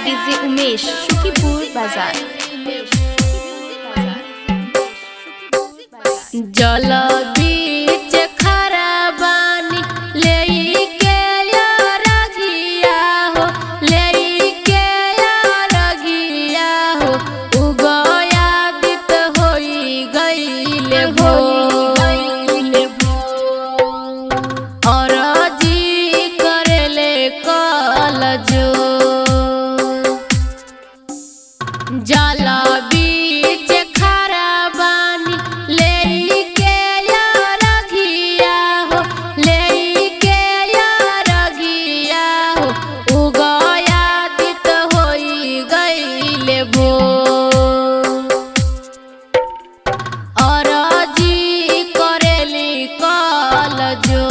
DJ Umesh Shukipur बाजार। जल बीच खड़ा बानी लेके रघिया हो, लेके रघिया हो, उगयादित होई गइले भोर, अरजी करेले कल जो जल बीच खड़ा बानी लेके रघिया हो, लेके रघिया हो, उगयादित होई गइले भोर, अरजी करेली कल जो,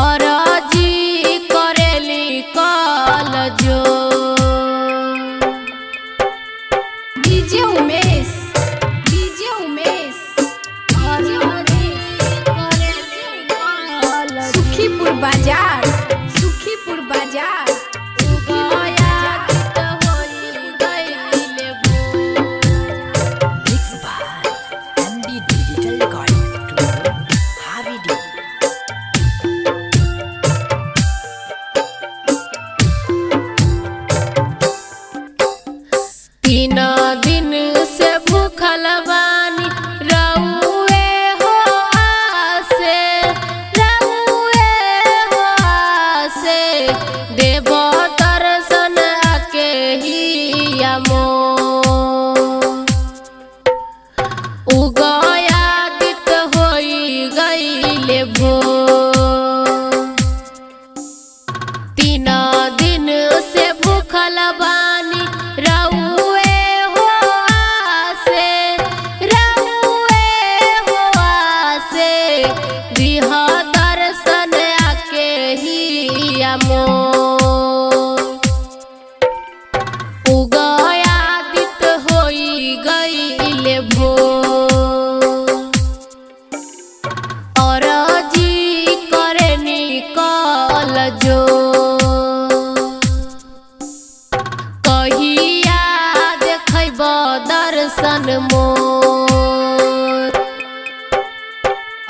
अरजी करेली कल जो। डीजे उमेश, डीजे उमेश, सुखीपुर बाजार, सुखीपुर बाजार। तीन दिन से भूखल बानी रउए हो आसे, रउए हो आसे, देव दर्शन आके हिया मोर, उगयादित होई गइले भोर, तीन दिन से भूखल बानी रउए हो आसे, रउए हो आसे, दिह दर्शन आके हिया मोर, उगयादित होई गइले भोर, अरजी करेनी कल जो, कहिया देखब दर्शन मोर।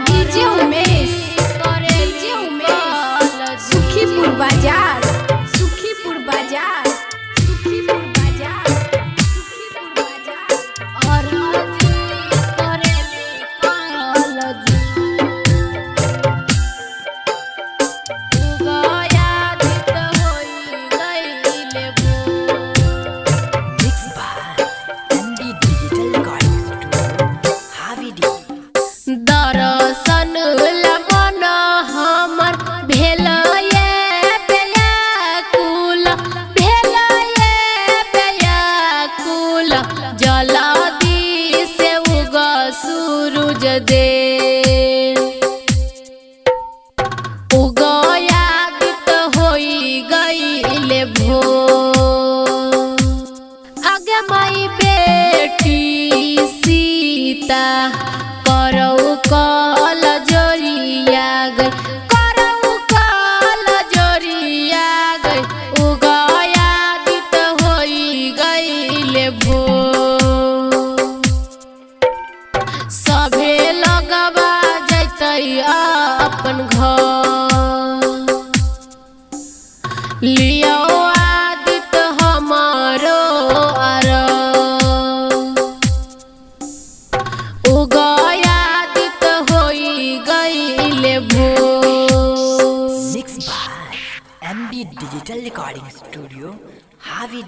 डीजे उमेश, डीजे उमेश, सुखीपुर बाजार, सुखीपुर बाजार, सुखीपुर बाजार, सुखीपुर बाजार। अरजी करेली कल जो, उगयादित होई गइले भोर, दर्शन ला मन हमर भेल ये व्याकुल, भेल ये व्याकुल, जल्दी से उग सूरज दे, उगयादित होई गइले भोर, आगे माई बेटी सीता करऊ कल जोरिया गई, करऊ कल जोरिया गई, उगयादित होई गइले भोर, सभे लगवा जैतई अपन घर, लियो आदित हमारो उगयादित होई गइले भोर। Mixed by MD Digital Recording Studio, Havi